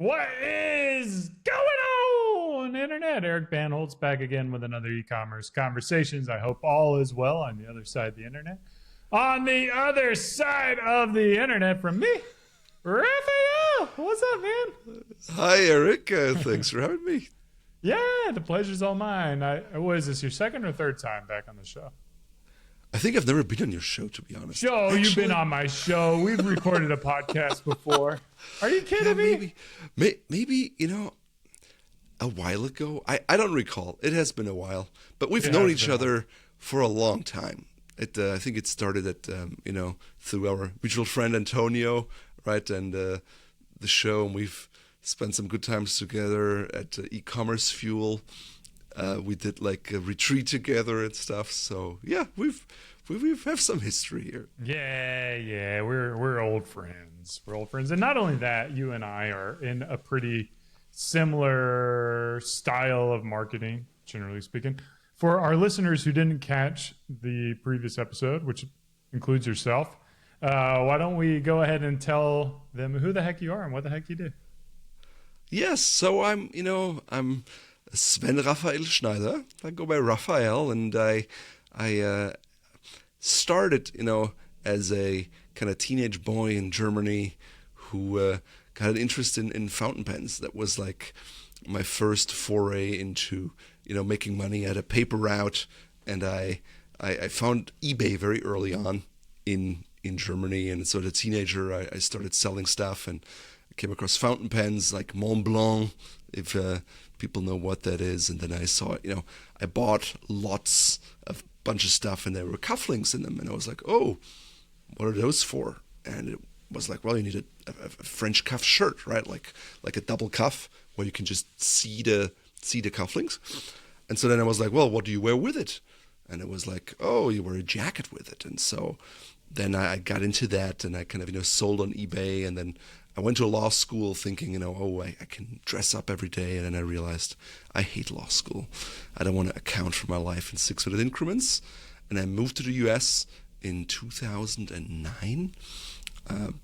What is going on, Internet? Eric Banholz back again with another e-commerce conversations. I hope all is well on the other side of the Internet. On the other side of the Internet from me, Raphael. What's up, man? Hi, Eric. Thanks for having me. Yeah, the pleasure's all mine. What is this, your second or third time back on the show? I think I've never been on your show, to be honest. Joe, you've been on my show. We've recorded a podcast before. Are you kidding me? Maybe, a while ago. I don't recall. It has been a while. But we've known each other for a long time. I think it started at, through our mutual friend Antonio, right? And the show, and we've spent some good times together at e-commerce fuel. We did like a retreat together and stuff. So yeah, we have some history here. Yeah. We're old friends. We're old friends, and not only that, you and I are in a pretty similar style of marketing, generally speaking. For our listeners who didn't catch the previous episode, which includes yourself, why don't we go ahead and tell them who the heck you are and what the heck you do? Yes. So I'm Sven Raphael Schneider. I go by Raphael, and I started, as a kind of teenage boy in Germany who got an interest in fountain pens. That was like my first foray into, making money at a paper route, and I found eBay very early on in Germany, and so as a teenager I started selling stuff, and I came across fountain pens like Mont Blanc, if people know what that is. And then I saw it, I bought lots of bunch of stuff, and there were cufflinks in them, and I was like, oh, what are those for? And it was like, well, you need a French cuff shirt, right? Like a double cuff where you can just see the cufflinks. And so then I was like, well, what do you wear with it? And it was like, oh, you wear a jacket with it. And so then I got into that, and I kind of, sold on eBay, and then I went to a law school thinking, I can dress up every day. And then I realized I hate law school. I don't want to account for my life in 6-minute increments. And I moved to the U.S. in 2009,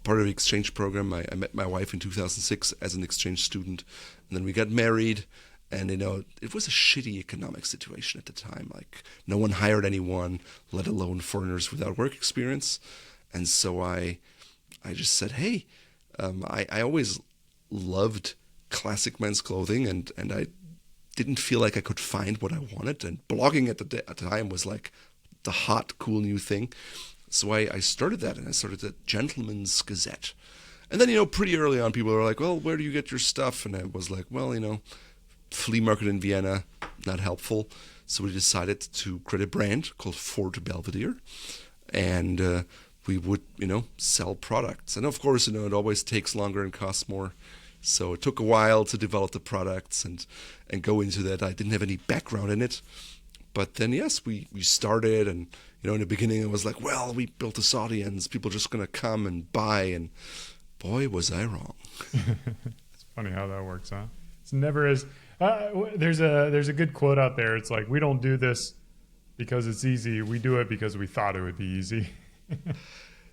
part of the exchange program. I met my wife in 2006 as an exchange student. And then we got married. And, it was a shitty economic situation at the time. Like, no one hired anyone, let alone foreigners without work experience. And so I just said, hey, I always loved classic men's clothing, and I didn't feel like I could find what I wanted. And blogging at the time was like the hot, cool new thing. So I started that, and I started the Gentleman's Gazette. And then, pretty early on, people were like, well, where do you get your stuff? And I was like, well, flea market in Vienna, not helpful. So we decided to create a brand called Fort Belvedere. And we would, sell products. And of course, it always takes longer and costs more. So it took a while to develop the products and go into that. I didn't have any background in it. But then, yes, we started. And, in the beginning, I was like, well, we built this audience. People are just going to come and buy. And boy, was I wrong. It's funny how that works, huh? It's never as... there's a good quote out there. It's like, we don't do this because it's easy. We do it because we thought it would be easy.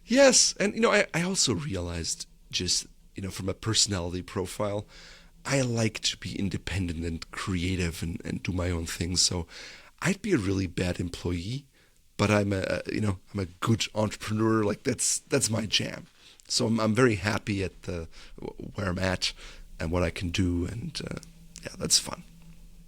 Yes. And, I also realized just, from a personality profile, I like to be independent and creative and do my own things. So I'd be a really bad employee, but I'm a good entrepreneur. Like that's my jam. So I'm very happy at where I'm at and what I can do. And yeah, that's fun.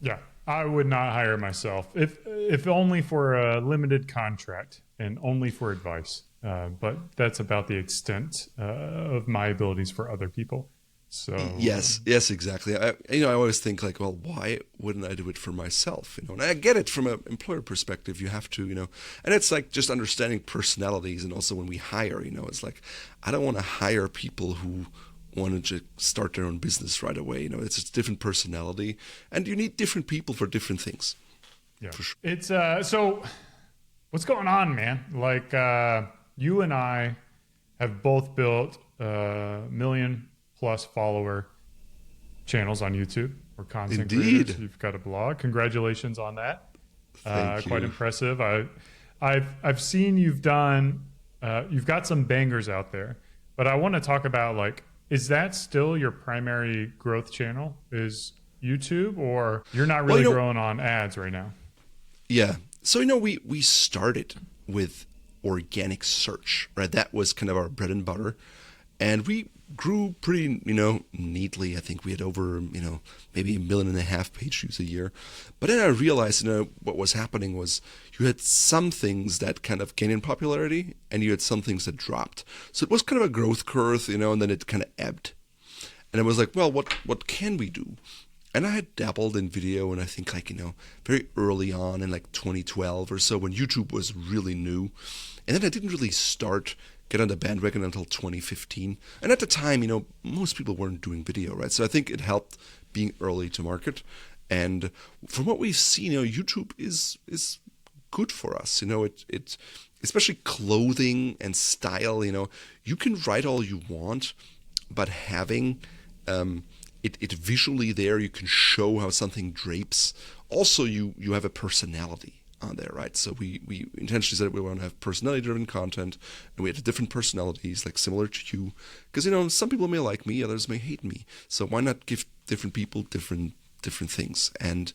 Yeah. I would not hire myself if only for a limited contract and only for advice. But that's about the extent of my abilities for other people. So yes, exactly. I always think like, well, why wouldn't I do it for myself? And I get it from an employer perspective. You have to, and it's like just understanding personalities. And also when we hire, it's like, I don't want to hire people who want to start their own business right away. It's a different personality, and you need different people for different things. Yeah, for sure. It's so what's going on, man? Like you and I have both built 1 million+ follower channels on YouTube. We're content creators. You've got a blog. Congratulations on that. Thank you. Quite impressive. I've seen you've got some bangers out there, but I want to talk about like Is that still your primary growth channel? Is YouTube, or you're not Well, really growing on ads right now? Yeah. So, we started with organic search, right? That was kind of our bread and butter. And we grew pretty, neatly. I think we had over, maybe 1.5 million page views a year. But then I realized, what was happening was you had some things that kind of gained in popularity and you had some things that dropped. So it was kind of a growth curve, and then it kind of ebbed. And I was like, well, what can we do? And I had dabbled in video, and I think very early on in like 2012 or so when YouTube was really new. And then I didn't really get on the bandwagon until 2015. And at the time, most people weren't doing video, right? So I think it helped being early to market. And from what we've seen, YouTube is good for us. It especially clothing and style, you can write all you want, but having it visually there, you can show how something drapes. Also, you have a personality on there, right? So we intentionally said we want to have personality-driven content, and we have different personalities, like similar to you, because some people may like me, others may hate me. So why not give different people different things? And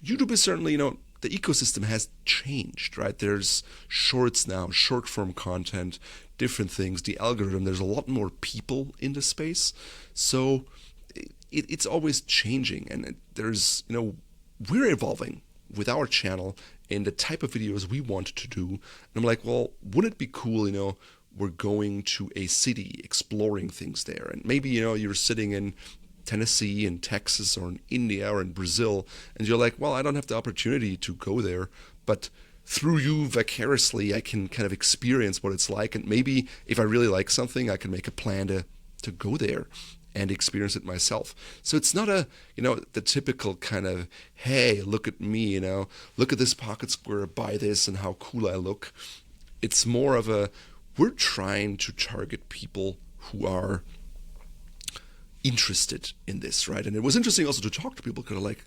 YouTube is certainly, the ecosystem has changed, right? There's shorts now, short-form content, different things. The algorithm, there's a lot more people in the space, so it's always changing, and there's we're evolving with our channel in the type of videos we want to do. And I'm like, well, wouldn't it be cool, we're going to a city, exploring things there, and maybe you're sitting in Tennessee, in Texas, or in India, or in Brazil, and you're like, well, I don't have the opportunity to go there, but through you vicariously I can kind of experience what it's like, and maybe if I really like something, I can make a plan to go there and experience it myself. So it's not the typical kind of, hey, look at me, look at this pocket square, buy this, and how cool I look. It's more of we're trying to target people who are interested in this, right? And it was interesting also to talk to people kind of like,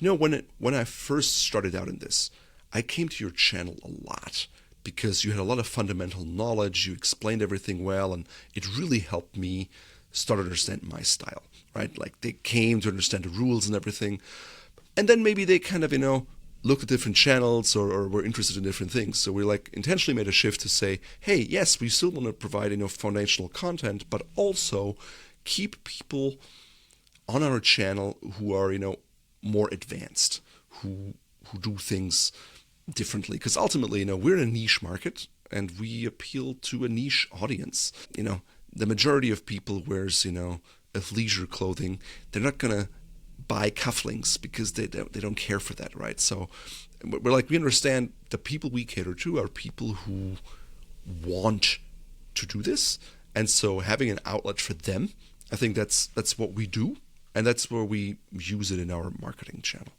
when I first started out in this, I came to your channel a lot because you had a lot of fundamental knowledge, you explained everything well, and it really helped me start to understand my style, right? Like they came to understand the rules and everything. And then maybe they kind of, looked at different channels or were interested in different things. So we intentionally made a shift to say, hey, yes, we still want to provide, foundational content, but also keep people on our channel who are, more advanced, who do things differently. Because ultimately, we're in a niche market and we appeal to a niche audience. The majority of people wears, athleisure clothing. They're not gonna buy cufflinks because they don't care for that, right? So we understand the people we cater to are people who want to do this, and so having an outlet for them, I think that's what we do, and that's where we use it in our marketing channel.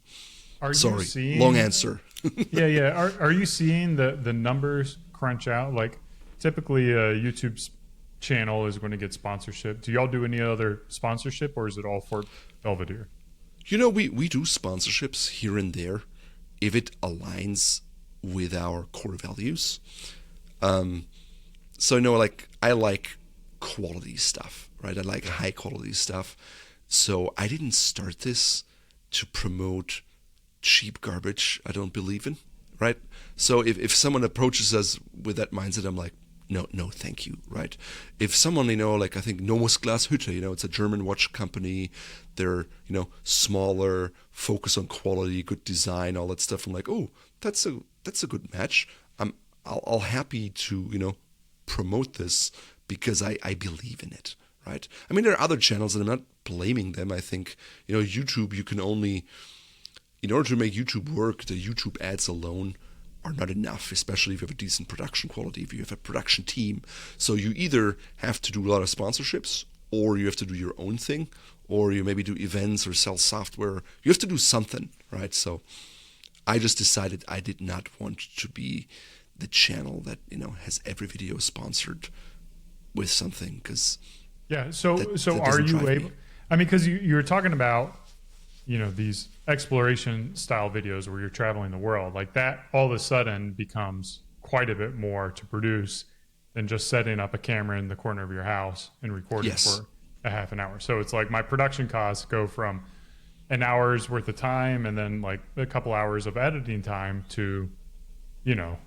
Sorry, long answer. Yeah. Are you seeing the numbers crunch out? Like typically, YouTube's channel is going to get sponsorship. Do y'all do any other sponsorship, or is it all for Belvedere? We do sponsorships here and there if it aligns with our core values. So I like quality stuff, right? I like high quality stuff. So I didn't start this to promote cheap garbage I don't believe in, right? So if someone approaches us with that mindset, I'm like, no, thank you, right? If someone, I think Nomos Glashütte, it's a German watch company. They're, smaller, focus on quality, good design, all that stuff. I'm like, oh, that's a good match. I'll happy to, promote this because I believe in it, right? I mean, there are other channels, and I'm not blaming them. I think, YouTube, you can only, in order to make YouTube work, the YouTube ads alone are not enough, especially if you have a decent production quality, if you have a production team. So you either have to do a lot of sponsorships, or you have to do your own thing, or you maybe do events or sell software. You have to do something, right? So I just decided I did not want to be the channel that, has every video sponsored with something, because So are you able? I mean, because you were talking about, these exploration style videos where you're traveling the world, like that all of a sudden becomes quite a bit more to produce than just setting up a camera in the corner of your house and recording for a half an hour. So it's like my production costs go from an hour's worth of time and then like a couple hours of editing time to, you know,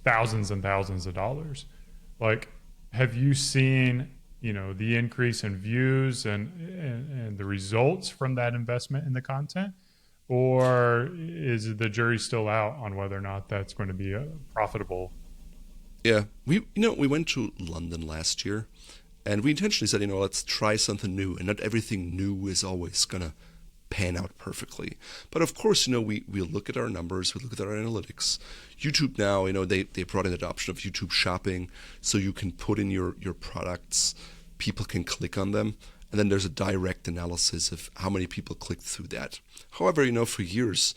thousands and thousands of dollars. Like, have you seen, you know, the increase in views and the results from that investment in the content? Or is the jury still out on whether or not that's going to be profitable? Yeah, we went to London last year, and we intentionally said, let's try something new, and not everything new is always gonna pan out perfectly. But of course, we look at our numbers, we look at our analytics. YouTube now, they brought in the adoption of YouTube Shopping, so you can put in your products, people can click on them, and then there's a direct analysis of how many people clicked through that. However, for years,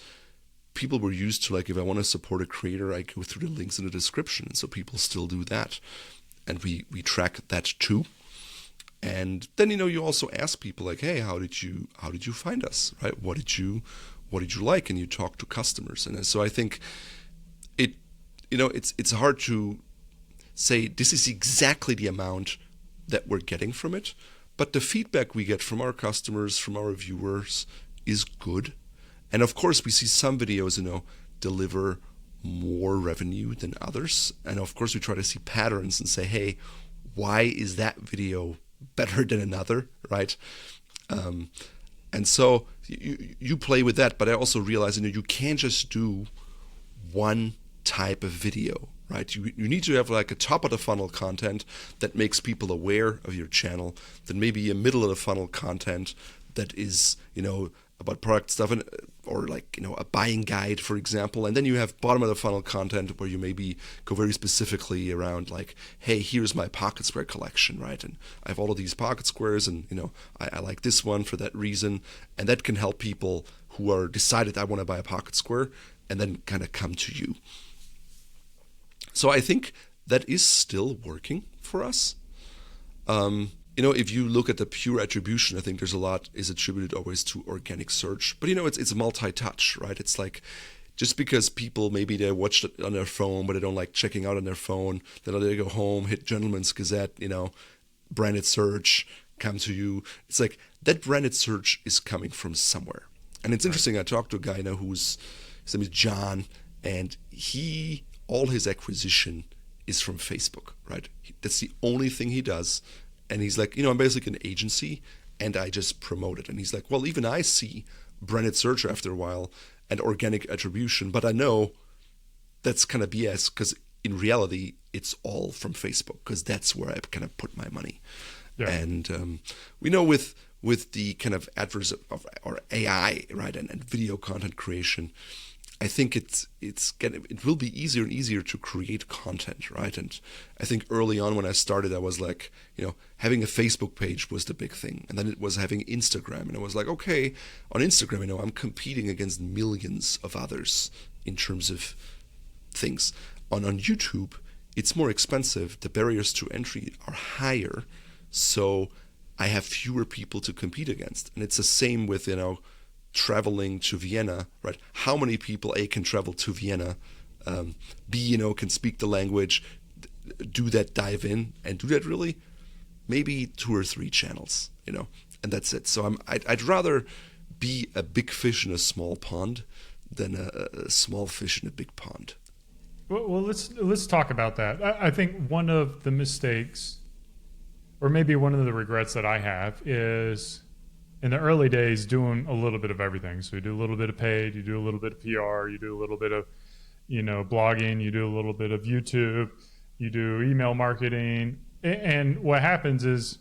people were used to, like, if I want to support a creator, I go through the links in the description. And so people still do that. And we track that too. And then, you also ask people like, hey, how did you find us, right? What did you like? And you talk to customers. And so I think it's hard to say this is exactly the amount that we're getting from it. But the feedback we get from our customers, from our viewers is good. And of course, we see some videos, deliver more revenue than others. And of course, we try to see patterns and say, hey, why is that video better than another, right? And so you play with that, but I also realize, you can't just do one type of video, right? You need to have like a top of the funnel content that makes people aware of your channel, then maybe a middle of the funnel content that is, about product stuff, or like, a buying guide, for example. And then you have bottom of the funnel content where you maybe go very specifically around like, hey, here's my pocket square collection, right? And I have all of these pocket squares, and, I like this one for that reason. And that can help people who are decided I want to buy a pocket square and then kind of come to you. So I think that is still working for us. If you look at the pure attribution, I think there's a lot is attributed always to organic search. But, it's multi-touch, right? It's like just because people, maybe they watched it on their phone, but they don't like checking out on their phone, then they go home, hit Gentleman's Gazette, branded search, come to you. It's like that branded search is coming from somewhere. And it's interesting, I talked to a guy now his name is John, and all his acquisition is from Facebook, right? That's the only thing he does. And he's like, I'm basically an agency, and I just promote it. And he's like, well, even I see branded search after a while and organic attribution, but I know that's kind of BS, because in reality, it's all from Facebook, because that's where I kind of put my money. Yeah. And we know with the kind of adverse of or AI, right, and video content creation, I think it will be easier and easier to create content, right? And I think early on when I started, I was like, having a Facebook page was the big thing. And then it was having Instagram. And I was like, okay, on Instagram, I'm competing against millions of others in terms of things. On YouTube, it's more expensive. The barriers to entry are higher. So I have fewer people to compete against. And it's the same with, traveling to Vienna, right? How many people can travel to Vienna, B, can speak the language, do that, dive in, and do that really? Maybe 2 or 3 channels, and that's it. So I'd rather be a big fish in a small pond than a small fish in a big pond. Well, let's talk about that. I think one of the mistakes, or maybe one of the regrets that I have, is in the early days doing a little bit of everything. So you do a little bit of paid, you do a little bit of PR, you do a little bit of, blogging, you do a little bit of YouTube, you do email marketing. And what happens is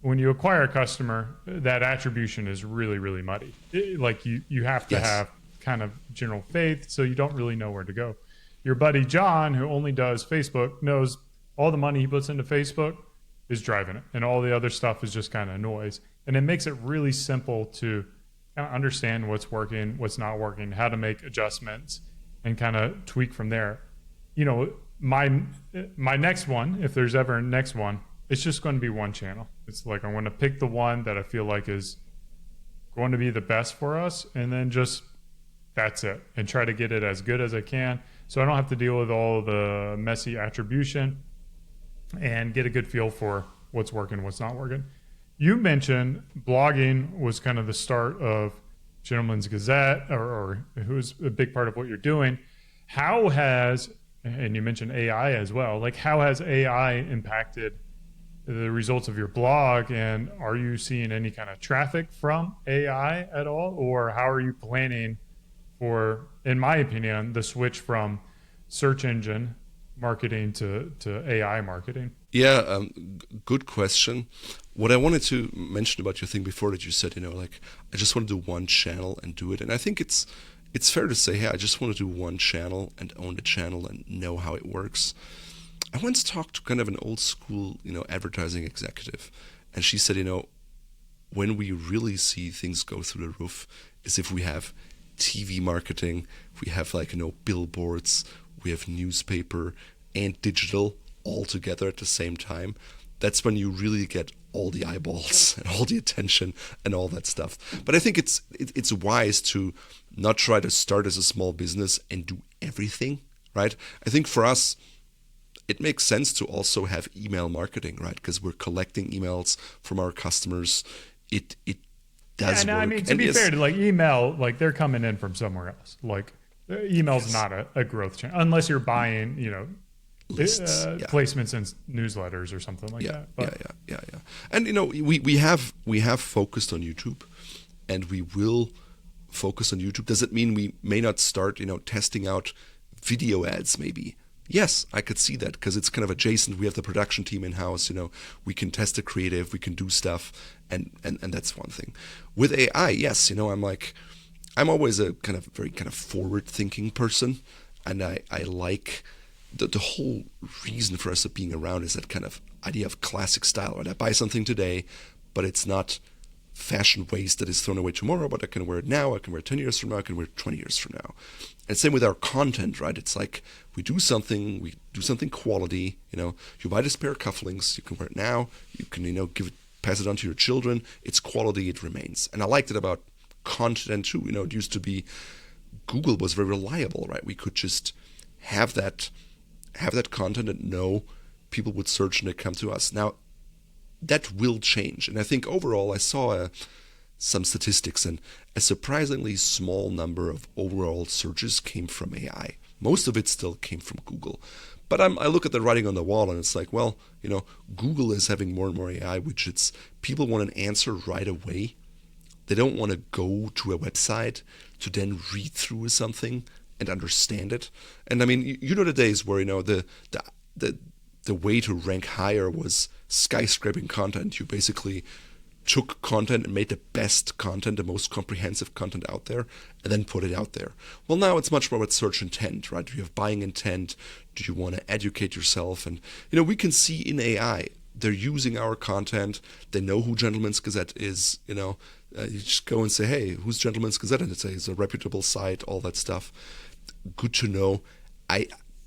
when you acquire a customer, that attribution is really, really muddy. You have to have kind of general faith, so you don't really know where to go. Your buddy John, who only does Facebook, knows all the money he puts into Facebook is driving it, and all the other stuff is just kind of noise. And it makes it really simple to kind of understand what's working, what's not working, how to make adjustments, and kind of tweak from there. My next one, if there's ever a next one, it's just going to be one channel. It's like I'm going to pick the one that I feel like is going to be the best for us, and then just that's it, and try to get it as good as I can, so I don't have to deal with all the messy attribution, and get a good feel for what's working, what's not working. you mentioned blogging was kind of the start of Gentleman's Gazette, or it was a big part of what you're doing. How has, and you mentioned AI as well, like how has AI impacted the results of your blog, and are you seeing any kind of traffic from AI at all, or how are you planning for, in my opinion, the switch from search engine marketing to AI marketing? Yeah, good question. What I wanted to mention about your thing before that you said, like I just want to do one channel and do it. And I think it's fair to say, hey, I just want to do one channel and own the channel and know how it works. I once talked to kind of an old school, advertising executive, and she said, when we really see things go through the roof is if we have TV marketing, we have billboards, we have newspaper and digital all together at the same time. That's when you really get all the eyeballs and all the attention and all that stuff. But I think it's wise to not try to start as a small business and do everything, right? I think for us, it makes sense to also have email marketing, right? Because we're collecting emails from our customers. It does work. I mean, to be fair, email, they're coming in from somewhere else. Email's not a growth channel unless you're buying, lists, placements in newsletters or something like that. But yeah. And we have focused on YouTube, and we will focus on YouTube. Does it mean we may not start testing out video ads? Maybe. Yes, I could see that because it's kind of adjacent. We have the production team in house. We can test the creative, we can do stuff, and that's one thing. With AI, yes, I'm always a very forward thinking person, and I like the whole reason for us being around is that kind of idea of classic style. Right? I buy something today, but it's not fashion waste that is thrown away tomorrow, but I can wear it now, I can wear it 10 years from now, I can wear it 20 years from now. And same with our content, right? It's like we do something quality, you buy this pair of cufflinks, you can wear it now, you can, pass it on to your children, it's quality, it remains. And I liked it about content too. It used to be Google was very reliable, right? We could just have that content and know people would search and they come to us. Now, that will change. And I think overall, I saw some statistics, and a surprisingly small number of overall searches came from AI. Most of it still came from Google. But I look at the writing on the wall, and it's like, well, Google is having more and more AI widgets. People want an answer right away. They don't want to go to a website to then read through something and understand it. And I mean, the days where the way to rank higher was skyscraping content. You basically took content and made the best content, the most comprehensive content out there, and then put it out there. Well, now it's much more about search intent, right? Do you have buying intent? Do you want to educate yourself? And we can see in AI, they're using our content. They know who Gentleman's Gazette is. You just go and say, hey, who's Gentleman's Gazette? And it's a reputable site, all that stuff. Good to know.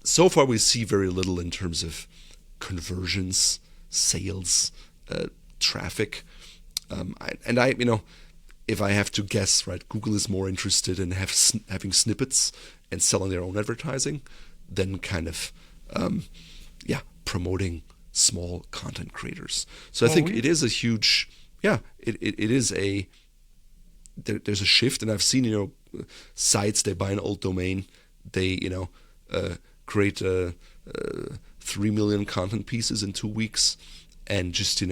So far we see very little in terms of conversions, sales, traffic. If I have to guess, right, Google is more interested in having snippets and selling their own advertising than kind of, promoting small content creators. So I think it is a huge, it is there's a shift, and I've seen, sites, they buy an old domain, they, create 3 million content pieces in 2 weeks and just,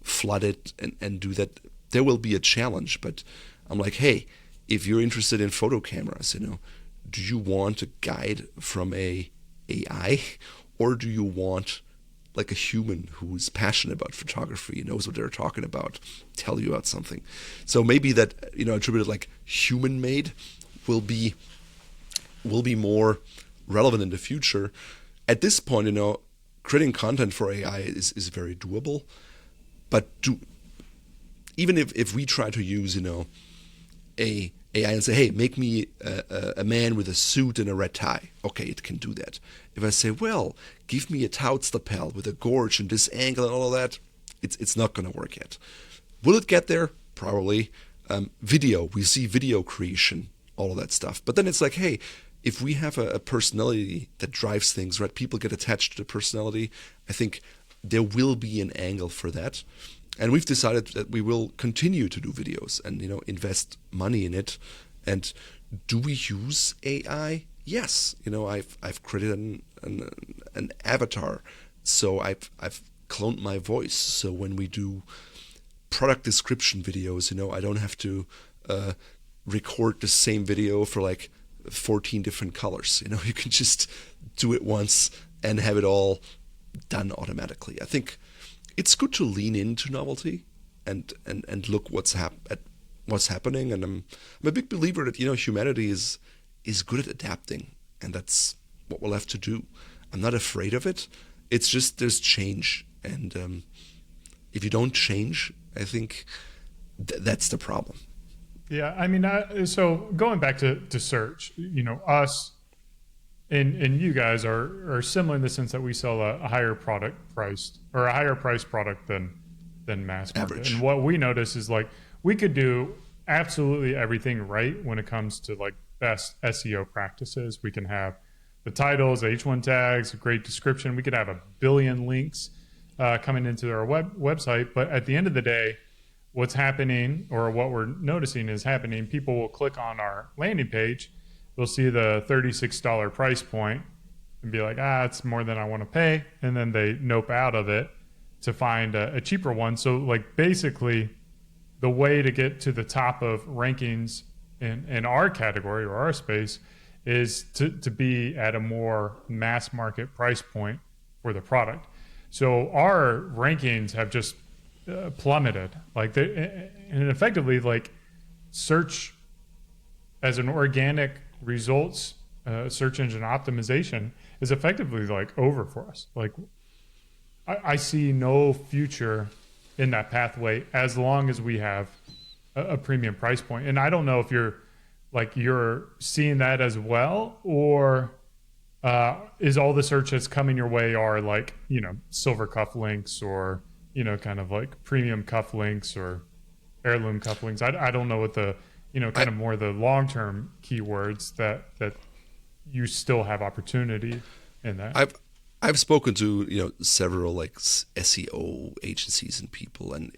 flood it and do that. There will be a challenge, but I'm like, hey, if you're interested in photo cameras, do you want a guide from a AI, or do you want like a human who's passionate about photography, knows what they're talking about, tell you about something? So maybe that, attributed like human made will be more relevant in the future. At this point, creating content for AI is very doable. But even if we try to use, a AI and say, hey, make me a man with a suit and a red tie. Okay, it can do that. If I say, well, give me a tout lapel with a gorge and this angle and all of that, it's not going to work yet. Will it get there? Probably. Video, we see video creation, all of that stuff. But then it's like, hey, if we have a personality that drives things, right? People get attached to the personality. I think there will be an angle for that. And we've decided that we will continue to do videos and invest money in it. And do we use AI? Yes. I've created an avatar, so I've cloned my voice. So when we do product description videos, I don't have to record the same video for like 14 different colors. You can just do it once and have it all done automatically. I think it's good to lean into novelty and look at what's happening. And I'm a big believer that humanity is good at adapting, and that's what we'll have to do. I'm not afraid of it. It's just there's change, and if you don't change, I think that's the problem. Yeah, I mean, so going back to search, us and you guys are similar in the sense that we sell a higher priced product than mass market. Average. And what we notice is like we could do absolutely everything right when it comes to like best SEO practices. We can have the titles, H1 tags, a great description. We could have 1 billion links coming into our website, but at the end of the day, what's happening, or what we're noticing is happening, people will click on our landing page, they'll see the $36 price point and be like, it's more than I want to pay. And then they nope out of it to find a cheaper one. So like basically the way to get to the top of rankings in our category or our space is to be at a more mass market price point for the product. So our rankings have just plummeted, like and effectively like search as an organic results search engine optimization is effectively like over for us. Like I see no future in that pathway as long as we have a premium price point. And I don't know if you're seeing that as well, or is all the search that's coming your way are like silver cufflinks or kind of like premium cufflinks or heirloom cufflinks. I don't know what the kind of more the long-term keywords that you still have opportunity in that. I've spoken to several like SEO agencies and people, and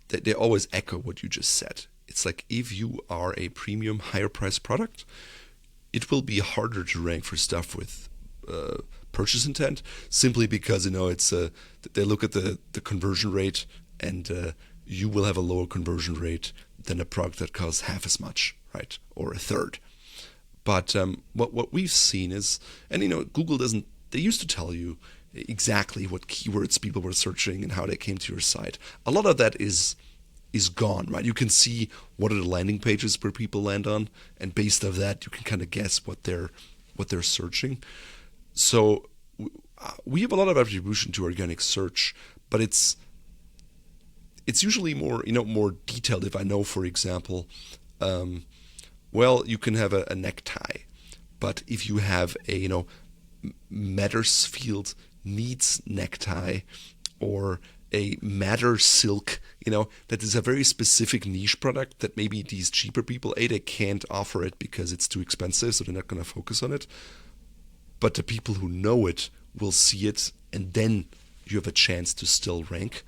they always echo what you just said. It's like if you are a premium, higher priced product, it will be harder to rank for stuff with purchase intent, simply because it's they look at the conversion rate, and you will have a lower conversion rate than a product that costs half as much, right, or a third. But what we've seen is, and Google doesn't. They used to tell you exactly what keywords people were searching and how they came to your site. A lot of that is gone, right? You can see what are the landing pages where people land on, and based off that, you can kind of guess what they're searching. So we have a lot of attribution to organic search, but it's usually more more detailed. If I know, for example, you can have a necktie, but if you have a Mattersfield needs necktie or a Matter silk, that is a very specific niche product that maybe these cheaper people, they can't offer it because it's too expensive, so they're not going to focus on it. But the people who know it will see it, and then you have a chance to still rank.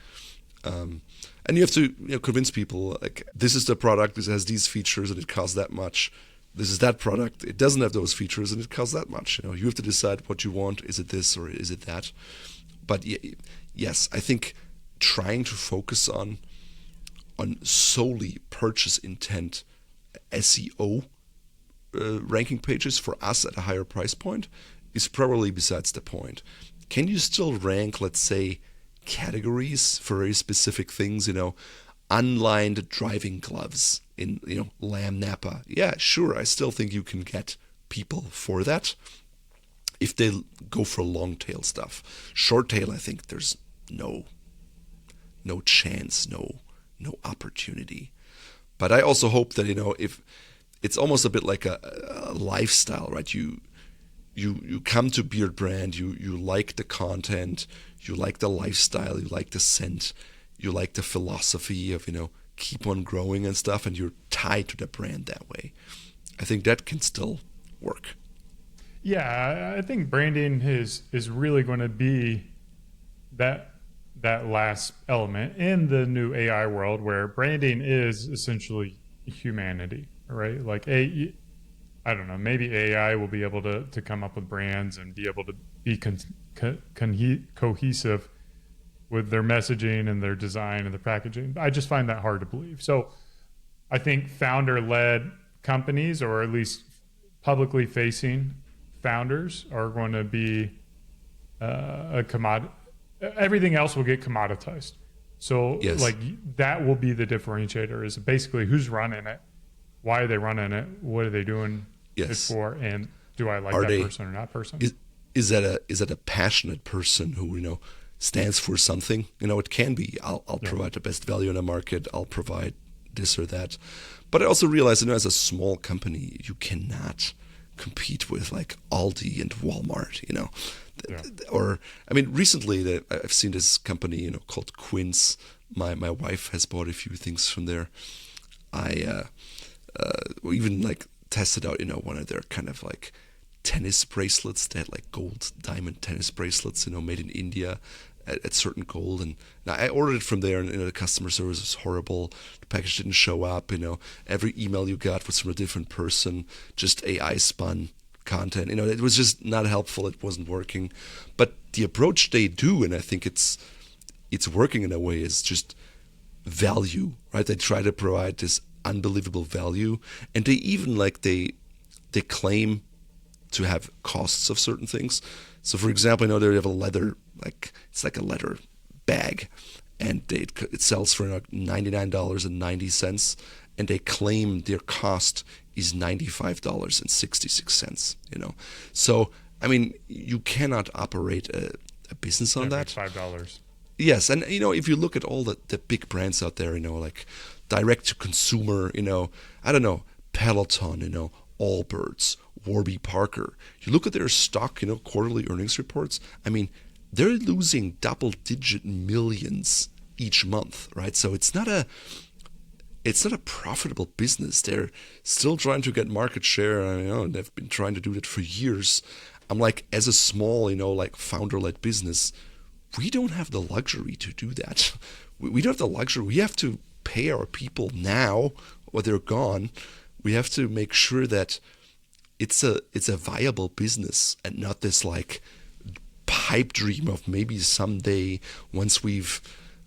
And you have to convince people, like, this is the product, this has these features and it costs that much. This is that product, it doesn't have those features and it costs that much. You have to decide what you want. Is it this or is it that? But yes, I think trying to focus on solely purchase intent SEO ranking pages for us at a higher price point is probably besides the point. Can you still rank, let's say, categories for very specific things, unlined driving gloves in, lamb Napa? Yeah, sure. I still think you can get people for that if they go for long tail stuff. Short tail, I think there's no chance, no opportunity. But I also hope that, if it's almost a bit like a lifestyle, right? You come to Beard Brand, you like the content, you like the lifestyle, you like the scent, you like the philosophy of, keep on growing and stuff, and you're tied to the brand that way. I think that can still work. Yeah, I think branding is really going to be that last element in the new AI world where branding is essentially humanity, right? Like I don't know, maybe AI will be able to come up with brands and be able to be cohesive with their messaging and their design and the packaging. I just find that hard to believe. So I think founder-led companies, or at least publicly facing founders, are going to be a commodity. Everything else will get commoditized. So Yes. like that will be the differentiator, is basically who's running it, why are they running it, what are they doing it Yes. for, and do I like Are that they- person or not person? Is that a passionate person who stands for something? It can be. I'll provide the best value in the market. I'll provide this or that. But I also realize, as a small company, you cannot compete with like Aldi and Walmart. Yeah. Or recently I've seen this company called Quince. My wife has bought a few things from there. I even like tested out one of their kind of like tennis bracelets. They had like gold diamond tennis bracelets, made in India at certain gold. And now I ordered it from there, and the customer service was horrible. The package didn't show up. Every email you got was from a different person, just AI spun content. It was just not helpful. It wasn't working. But the approach they do, and I think it's working in a way, is just value, right? They try to provide this unbelievable value, and they even they claim to have costs of certain things. So for example, they have a leather, it's like a leather bag, and it sells for $99.90, and they claim their cost is $95.66. So you cannot operate a business on that. $5. Yes, and if you look at all the big brands out there, like direct to consumer, I don't know, Peloton, Allbirds, Warby Parker. You look at their stock, quarterly earnings reports. They're losing double-digit millions each month, right? So it's not a profitable business. They're still trying to get market share. They've been trying to do that for years. I'm like, as a small, like founder-led business, we don't have the luxury to do that. We don't have the luxury. We have to pay our people now, or they're gone. We have to make sure that it's a viable business, and not this like pipe dream of maybe someday, once we've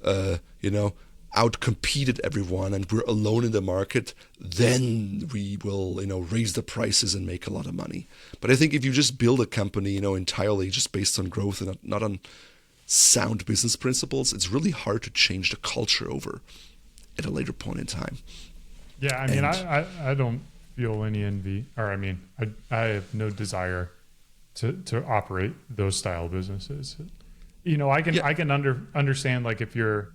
outcompeted everyone and we're alone in the market, then we will raise the prices and make a lot of money. But I think if you just build a company entirely just based on growth and not on sound business principles, it's really hard to change the culture over at a later point in time. Yeah, I don't feel any envy, or I have no desire to operate those style businesses. I can understand like if you're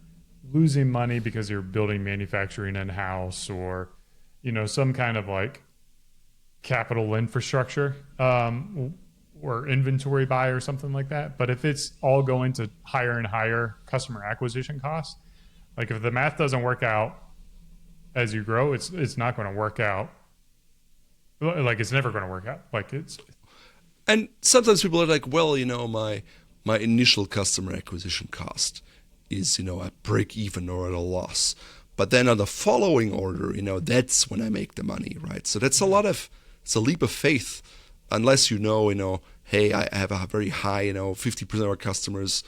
losing money because you're building manufacturing in-house, or some kind of like capital infrastructure, or inventory buy or something like that. But if it's all going to higher and higher customer acquisition costs, like if the math doesn't work out as you grow, it's not going to work out. Like it's never going to work out. And sometimes people are like, well, my initial customer acquisition cost is a break even or at a loss, but then on the following order, that's when I make the money, right? So that's it's a leap of faith, unless hey, I have a very high 50% of our customers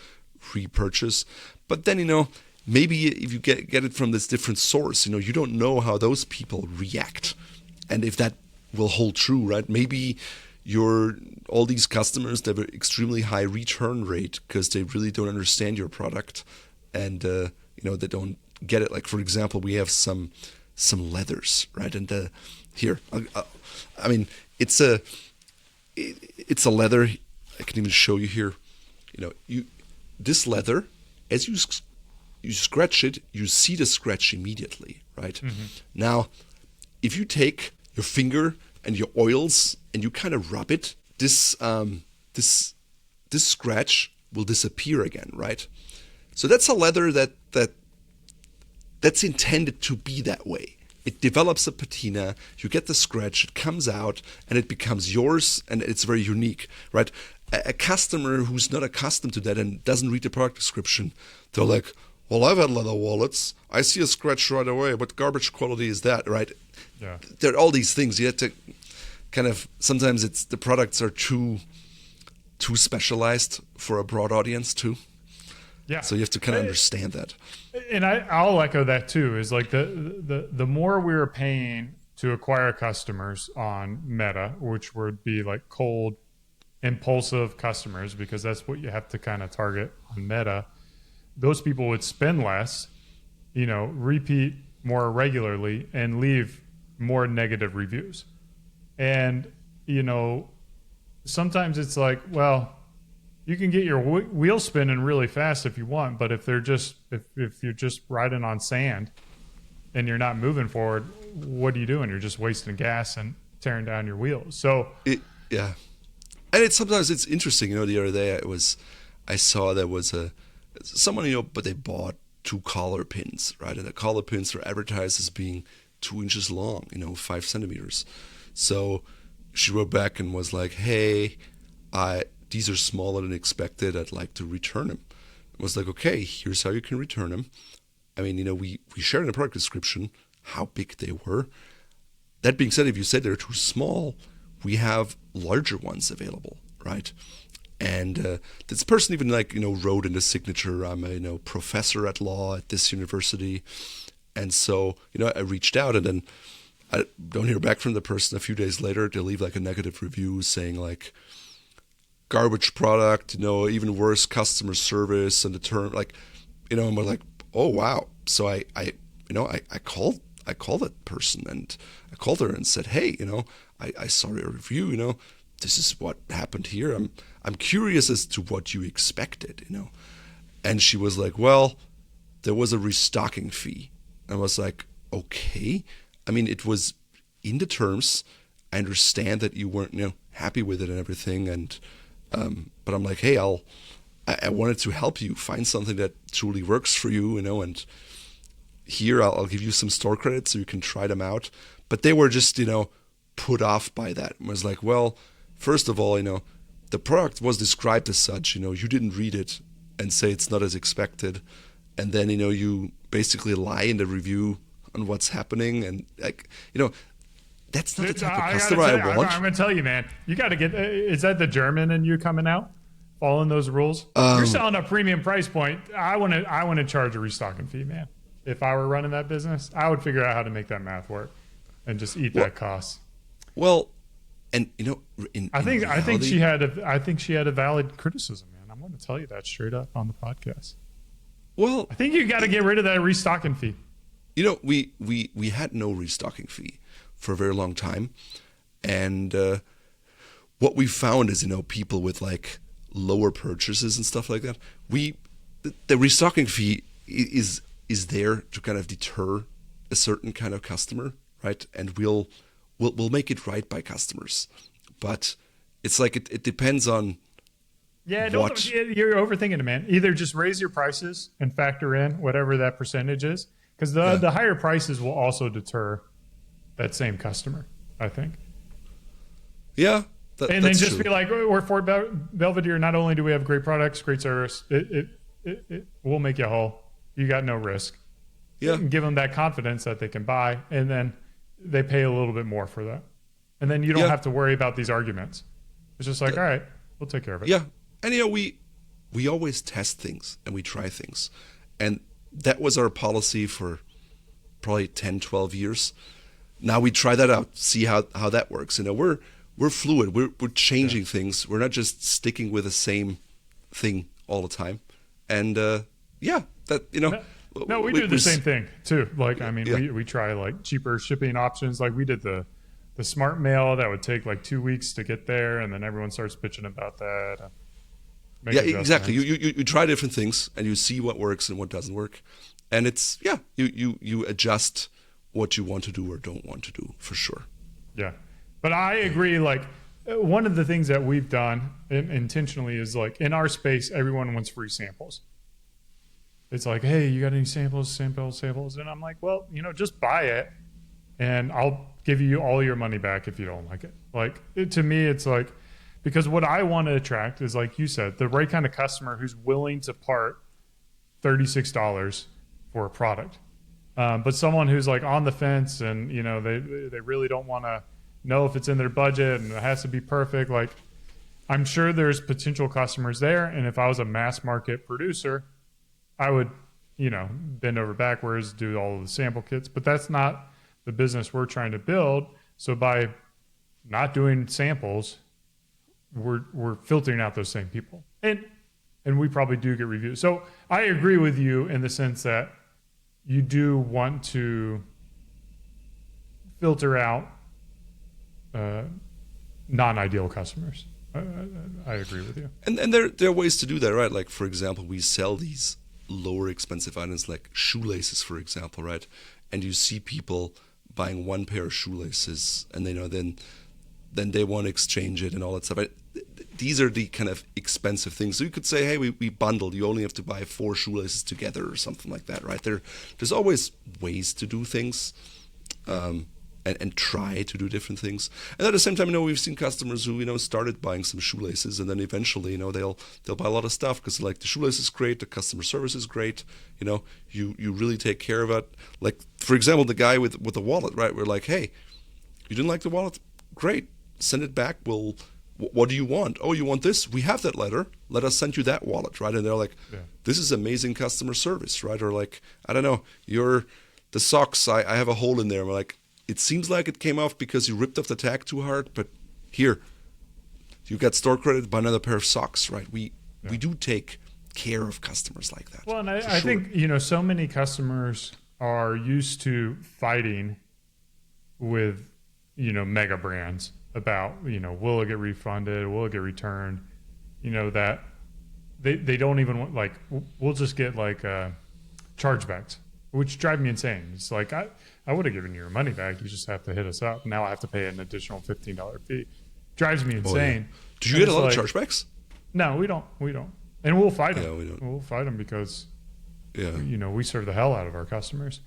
repurchase. But then maybe if you get it from this different source, you don't know how those people react, and if that will hold true, right? Maybe all these customers, they have an extremely high return rate because they really don't understand your product, and they don't get it. Like for example, we have some leathers, right? And here, it's a leather. I can even show you here. This leather, as you scratch it, you see the scratch immediately, right? Mm-hmm. Now, if you take your finger and your oils and you kind of rub it, this scratch will disappear again, right? So that's a leather that's intended to be that way, it develops a patina, you get the scratch, it comes out, and it becomes yours, and it's very unique, right? A customer who's not accustomed to that and doesn't read the product description, they're like, well, I've had leather wallets. I see a scratch right away. What garbage quality is that, right? Yeah. There are all these things. You have to kind of, sometimes it's the products are too specialized for a broad audience too. Yeah. So you have to kind of understand that. And I'll echo that too, is like the more we were paying to acquire customers on Meta, which would be like cold, impulsive customers, because that's what you have to kind of target on Meta, those people would spend less, repeat more regularly and leave more negative reviews. And, sometimes it's like, well, you can get your wheel spinning really fast if you want, but if if you're just riding on sand and you're not moving forward, what are you doing? You're just wasting gas and tearing down your wheels. So yeah. And sometimes it's interesting, the other day I saw there was someone, but they bought 2 collar pins, right? And the collar pins were advertised as being 2 inches long, 5 centimeters. So she wrote back and was like, hey, these are smaller than expected. I'd like to return them. I was like, okay, here's how you can return them. I mean, we shared in the product description how big they were. That being said, if you said they're too small, we have larger ones available, right? And this person even wrote in the signature, I'm a professor at law at this university. And so, I reached out, and then I don't hear back from the person. A few days later, they leave a negative review saying garbage product, even worse customer service, and the term and we're like, oh wow. So I called that person, and I called her and said, hey, I saw your review, this is what happened here. I'm curious as to what you expected, And she was like, well, there was a restocking fee. I was like, okay. I mean, it was in the terms. I understand that you weren't, happy with it and everything. And, but I'm like, hey, I wanted to help you find something that truly works for you, and here I'll give you some store credits so you can try them out. But they were just, put off by that. I was like, well, first of all, the product was described as such, you didn't read it and say it's not as expected. And then, you basically lie in the review on what's happening. And that's not the type of customer I want. I'm going to tell you, man, you got to get, is that the German in you coming out? Following those rules? You're selling a premium price point. I want to charge a restocking fee, man. If I were running that business, I would figure out how to make that math work and just eat that cost. Well, and I think she had a valid criticism, man. I'm going to tell you that straight up on the podcast. Well, I think you got to get rid of that restocking fee. We had no restocking fee for a very long time, and what we found is people with lower purchases and stuff like that. The restocking fee is there to kind of deter a certain kind of customer, right? And we'll make it right by customers, but it's it depends on. Yeah, you're overthinking it, man. Either just raise your prices and factor in whatever that percentage is, because the higher prices will also deter that same customer, I think. Yeah. And then just true. Be like, we're Fort Belvedere. Not only do we have great products, great service, it will make you whole. You got no risk. Yeah. And give them that confidence that they can buy, and then they pay a little bit more for that. And then you don't have to worry about these arguments. It's just all right, we'll take care of it. Yeah. And we always test things and we try things. And that was our policy for probably 10, 12 years. Now we try that out, see how that works. We're fluid. We're changing things. We're not just sticking with the same thing all the time. And that No, we do the same thing too. We try cheaper shipping options. We did the smart mail that would take 2 weeks to get there, and then everyone starts bitching about that. Exactly. You try different things and you see what works and what doesn't work, and it's you adjust what you want to do or don't want to do, for sure. Yeah, but I agree. One of the things that we've done intentionally is in our space, everyone wants free samples. It's hey, you got any samples? And I'm like, well, just buy it and I'll give you all your money back if you don't like it. Like to me, it's like, because what I want to attract is, like you said, the right kind of customer who's willing to part $36 for a product. But someone who's like on the fence and, you know, they really don't want to know if it's in their budget and it has to be perfect. Like, I'm sure there's potential customers there. And if I was a mass market producer, I would, you know, bend over backwards, do all of the sample kits, but that's not the business we're trying to build. So by not doing samples, we're filtering out those same people. And we probably do get reviews. So I agree with you in the sense that you do want to filter out non-ideal customers. I agree with you. And there are ways to do that, right? Like, for example, we sell these lower expensive items like shoelaces, for example, right? And you see people buying one pair of shoelaces and they know then they want to exchange it and all that stuff. These are the kind of expensive things. So you could say, hey, we bundled. You only have to buy 4 shoelaces together or something like that, right? There's always ways to do things and try to do different things. And at the same time, you know, we've seen customers who, you know, started buying some shoelaces and then eventually, you know, they'll buy a lot of stuff because, like, the shoelace is great, the customer service is great. You know, you really take care of it. Like, for example, the guy with the wallet, right? We're like, hey, you didn't like the wallet? Great. Send it back. What do you want? Oh, you want this? We have that letter. Let us send you that wallet, right? And they're like, this is amazing customer service, right? Or like, I don't know, the socks, I have a hole in there. I'm like, it seems like it came off because you ripped off the tag too hard, but here, you got store credit, buy another pair of socks, right? We do take care of customers like that. Well, and I think, you know, so many customers are used to fighting with, you know, mega brands about, you know, will it get refunded? Will it get returned? You know, that they don't even want, like, we'll just get like chargebacks, which drive me insane. It's like, I would have given you your money back. You just have to hit us up. Now I have to pay an additional $15 fee. Drives me insane. Oh, yeah. Do you get a lot of chargebacks? No, we don't. And we'll fight them. Yeah, we don't. We'll fight them because, you know, we serve the hell out of our customers.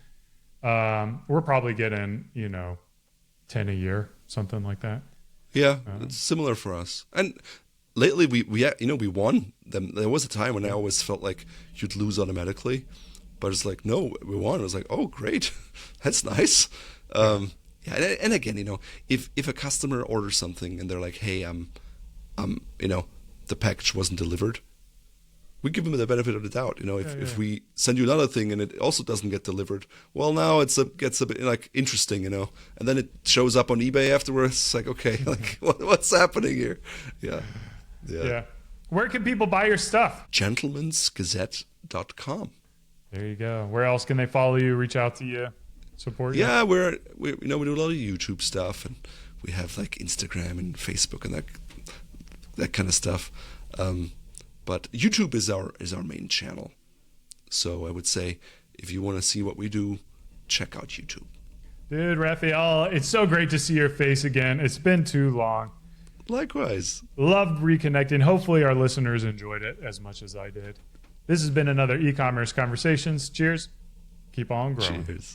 We're probably getting, you know, 10 a year, something like that. Yeah, it's similar for us. And lately we won them. There was a time when I always felt like you'd lose automatically, but it's like, no, we won. I was like, oh, great, that's nice. And again, you know, if a customer orders something and they're like, hey, you know, the package wasn't delivered, we give them the benefit of the doubt. You know, if we send you another thing and it also doesn't get delivered, well, now gets a bit like interesting, you know, and then it shows up on eBay afterwards. It's like, okay, like what's happening here? Yeah. Where can people buy your stuff? gentlemansgazette.com. There you go. Where else can they follow you, reach out to you, support you? Yeah, we do a lot of YouTube stuff, and we have like Instagram and Facebook and that kind of stuff. But YouTube is our main channel. So I would say if you want to see what we do, check out YouTube. Dude, Raphael, it's so great to see your face again. It's been too long. Likewise. Loved reconnecting. Hopefully our listeners enjoyed it as much as I did. This has been another e-commerce Conversations. Cheers. Keep on growing. Cheers.